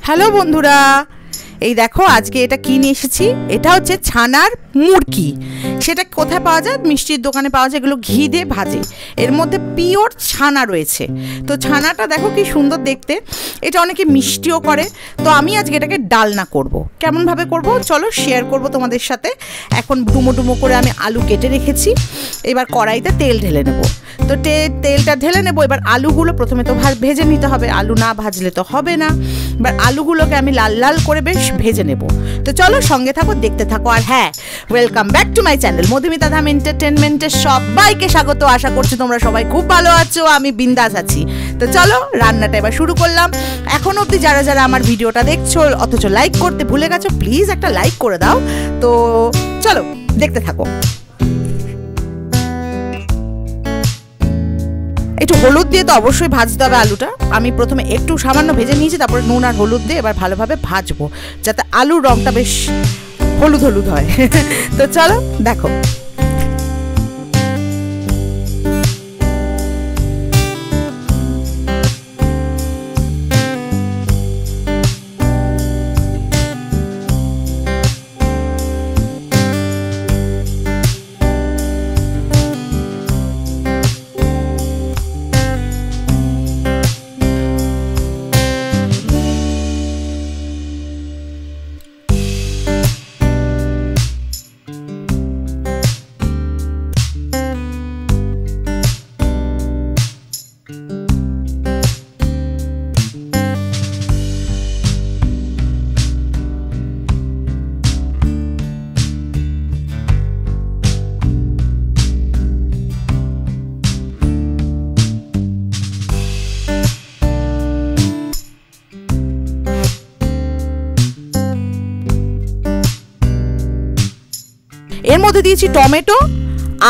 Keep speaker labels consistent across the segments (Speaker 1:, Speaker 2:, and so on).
Speaker 1: Hello বন্ধুরা, এই দেখো আজকে এটা কি নিয়ে এসেছি। এটা হচ্ছে ছানার মুরকি। সেটা কোথায় পাওয়া যায়? মিষ্টির দোকানে পাওয়া যায়। এগুলো ঘি দিয়ে ভাজে, এর মধ্যে পিওর ছানা রয়েছে। তো ছানাটা দেখো কি সুন্দর দেখতে। এটা অনেকে মিষ্টিও করে। তো আমি আজকে এটাকে ডালনা করব। কেমনভাবে করব চলো শেয়ার করব তোমাদের সাথে। এখন ডুমো ডুমো করে আমি আলু কেটে রেখেছি। এবার কড়াইতে তেল ঢেলে নেব। তো তেলটা ঢেলে নেবো। এবার আলুগুলো প্রথমে তো ভেজে নিতে হবে, আলু না ভাজলে তো হবে না। এবার আলুগুলোকে আমি লাল লাল করে বেশ ভেজে নেব। তো চলো সঙ্গে থাকো, দেখতে থাকো। আর হ্যাঁ, welcome back to my channel Madhumita Dham এন্টারটেনমেন্টে সবাইকে স্বাগত। আশা করছি তোমরা সবাই খুব ভালো আছো, আমি বিন্দাস আছি। তো চলো রান্নাটা এবার শুরু করলাম। এখন অবধি যারা যারা আমার ভিডিওটা দেখছো অথচ লাইক করতে ভুলে গেছো, প্লিজ একটা লাইক করে দাও। তো চলো দেখতে থাকো। একটু হলুদ দিয়ে তো অবশ্যই ভাজতে হবে আলুটা। আমি প্রথমে একটু সামান্য ভেজে নিয়েছি, তারপরে নুন আর হলুদ দিয়ে এবার ভালোভাবে ভাজবো, যাতে আলুর রঙটা বেশ হলুদ হলুদ হয়। তো চলো দেখো। এর মধ্যে দিয়েছি টমেটো,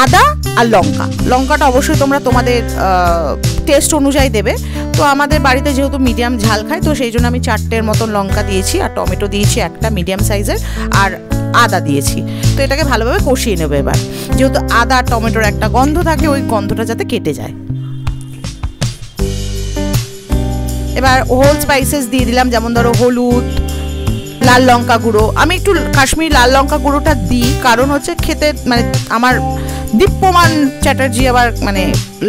Speaker 1: আদা আর লঙ্কা। লঙ্কাটা অবশ্যই তোমরা তোমাদের টেস্ট অনুযায়ী দেবে। তো আমাদের বাড়িতে যেহেতু মিডিয়াম ঝাল খায়, তো সেই জন্য আমি 4টের মতন লঙ্কা দিয়েছি, আর টমেটো দিয়েছি একটা মিডিয়াম সাইজের, আর আদা দিয়েছি। তো এটাকে ভালোভাবে কষিয়ে নেবে এবার, যেহেতু আদা আর টমেটোর একটা গন্ধ থাকে, ওই গন্ধটা যাতে কেটে যায়। এবার হোল স্পাইসেস দিয়ে দিলাম, যেমন ধরো হলুদ, লাল লঙ্কা গুঁড়ো। আমি একটু কাশ্মীরি লাল লঙ্কা গুঁড়োটা দিই, কারণ হচ্ছে খেতে মানে আমার দীপ্যমান চ্যাটার্জি আবার মানে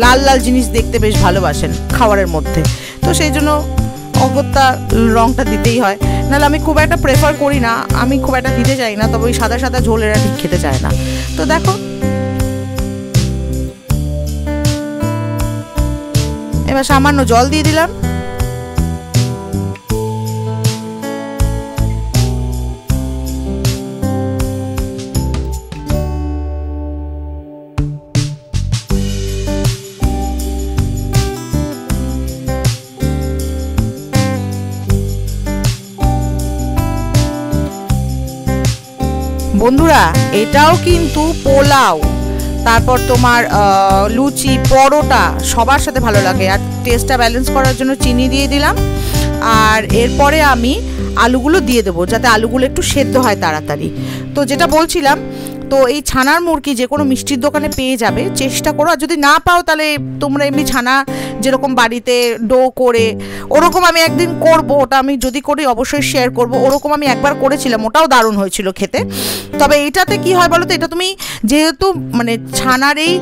Speaker 1: লাল লাল জিনিস দেখতে বেশ ভালোবাসেন খাবারের মধ্যে। তো সেই জন্য অগত্যা রঙটা দিতেই হয়, নাহলে আমি খুব একটা প্রেফার করি না, আমি খুব একটা দিতে চাই না। তবে ওই সাদা সাদা ঝোলেরা ঠিক খেতে চায় না। তো দেখো এবার সামান্য জল দিয়ে দিলাম। বন্ধুরা, এটাও কিন্তু পোলাও, তারপর তোমার লুচি, পরোটা সবার সাথে ভালো লাগে। আর টেস্টটা ব্যালেন্স করার জন্য চিনি দিয়ে দিলাম। আর এরপরে আমি আলুগুলো দিয়ে দেবো, যাতে আলুগুলো একটু সেদ্ধ হয় তাড়াতাড়ি। তো যেটা বলছিলাম, তো এই ছানার মুরকি যে কোনো মিষ্টির দোকানে পেয়ে যাবে, চেষ্টা করো। আর যদি না পাও তাহলে তোমরা এমনি ছানা যেরকম বাড়িতে ডো করে, ওরকম আমি একদিন করব, ওটা আমি যদি করি অবশ্যই শেয়ার করব। ওরকম আমি একবার করেছিলাম, ওটাও দারুণ হয়েছিল খেতে। তবে এইটাতে কি হয় বলো তো, এটা তুমি যেহেতু মানে ছানার এই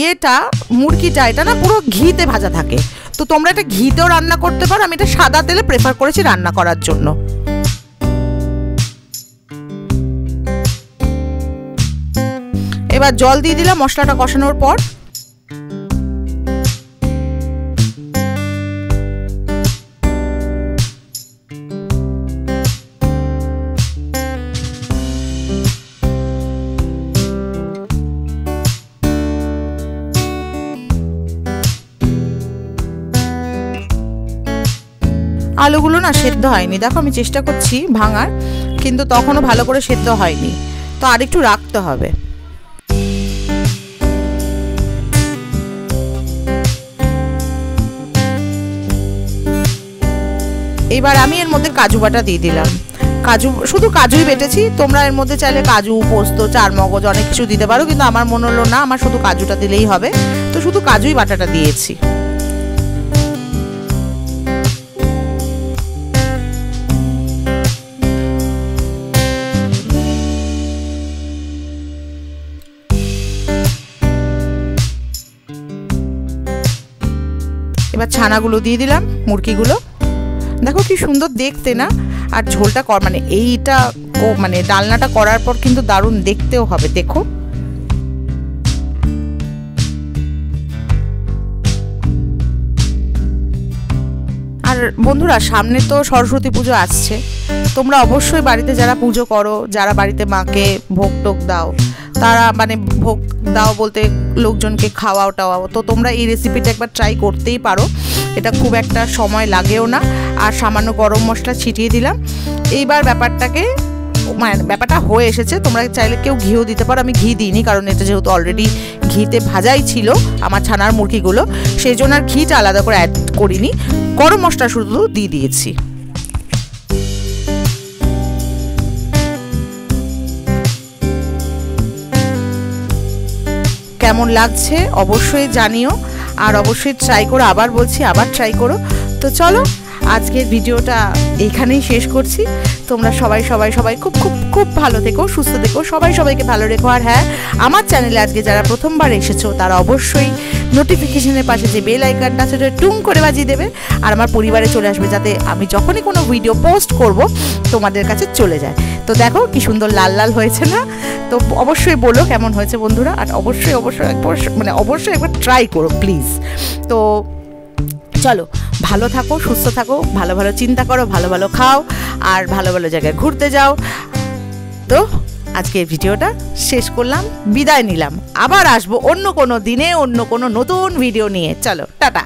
Speaker 1: ইয়েটা মুরগিটা, এটা না পুরো ঘিতে ভাজা থাকে। তো তোমরা এটা ঘিতেও রান্না করতে পারো। আমি এটা সাদা তেলে প্রেফার করেছি রান্না করার জন্য। এবার জল দিয়ে দিলাম মশলাটা কষানোর পর। আলুগুলো না সেদ্ধ হয়নি, দেখো আমি চেষ্টা করছি ভাঙার, কিন্তু তখনও ভালো করে সেদ্ধ হয়নি। তো আরেকটু রাখতে হবে। এবার আমি এর মধ্যে কাজু বাটা দিয়ে দিলাম। কাজু, শুধু কাজুই বেটেছি। তোমরা এর মধ্যে চাইলে কাজু, পোস্ত, চারমগজ অনেক কিছু দিতে পারো, কিন্তু আমার মনে হলো না, আমার শুধু কাজুটা দিলেই হবে। তো শুধু কাজুই বাটাটা দিয়েছি। এবার ছানাগুলো দিয়ে দিলাম, মুরগিগুলো। দেখো কি সুন্দর দেখতে না? আর ঝোলটা মানে এইটা মানে ডালনাটা করার পর কিন্তু দারুণ দেখতেও হবে। দেখো আর বন্ধুরা, সামনে তো সরস্বতী পুজো আসছে। তোমরা অবশ্যই বাড়িতে যারা পুজো করো, যারা বাড়িতে মাকে ভোগ টোক দাও, তারা মানে ভোগ দাও বলতে লোকজনকে খাওয়াও টাওয়াও, তো তোমরা এই রেসিপিটা একবার ট্রাই করতেই পারো। এটা খুব একটা সময় লাগেও না। আর সামান্য গরম মশলা ছিটিয়ে দিলাম। এইবার ব্যাপারটাকে মানে ব্যাপারটা হয়ে এসেছে। তোমরা চাইলে কেউ ঘিও দিতে পারো, আমি ঘি দিইনি, কারণ এটা যেহেতু অলরেডি ঘিতে ভাজাই ছিল আমার ছানার মুরগিগুলো, সেই জন্য আর ঘিটা আলাদা করে অ্যাড করিনি। গরম মশলা শুধু দিয়ে দিয়েছি। কেমন লাগছে অবশ্যই জানিও, আর অবশ্যই ট্রাই করো। আবার বলছি, আবার ট্রাই করো। তো চলো, আজকের ভিডিওটা এখানেই শেষ করছি। তোমরা সবাই সবাই সবাই খুব খুব খুব ভালো থেকো, সুস্থ থেকো, সবাই সবাইকে ভালো রেখো। আর হ্যাঁ, আমার চ্যানেলে আজকে যারা প্রথমবার এসেছো তারা অবশ্যই নোটিফিকেশনের পাশে যে বেল আইকনটা সেটা টুং করে বাজিয়ে দেবে, আর আমার পরিবারে চলে আসবে, যাতে আমি যখনই কোনো ভিডিও পোস্ট করব তোমাদের কাছে চলে যায়। তো দেখো কি সুন্দর লাল লাল হয়েছে না? তো অবশ্যই বলো কেমন হয়েছে বন্ধুরা, আর অবশ্যই অবশ্যই একবার মানে অবশ্যই একবার ট্রাই করো প্লিজ। তো চলো, ভালো থাকো, সুস্থ থাকো, ভালো ভালো চিন্তা করো, ভালো ভালো খাও, আর ভালো ভালো জায়গায় ঘুরতে যাও। তো আজকে ভিডিওটা শেষ করলাম, বিদায় নিলাম। আবার আসবো অন্য কোনো দিনে অন্য কোনো নতুন ভিডিও নিয়ে। চলো, টাটা।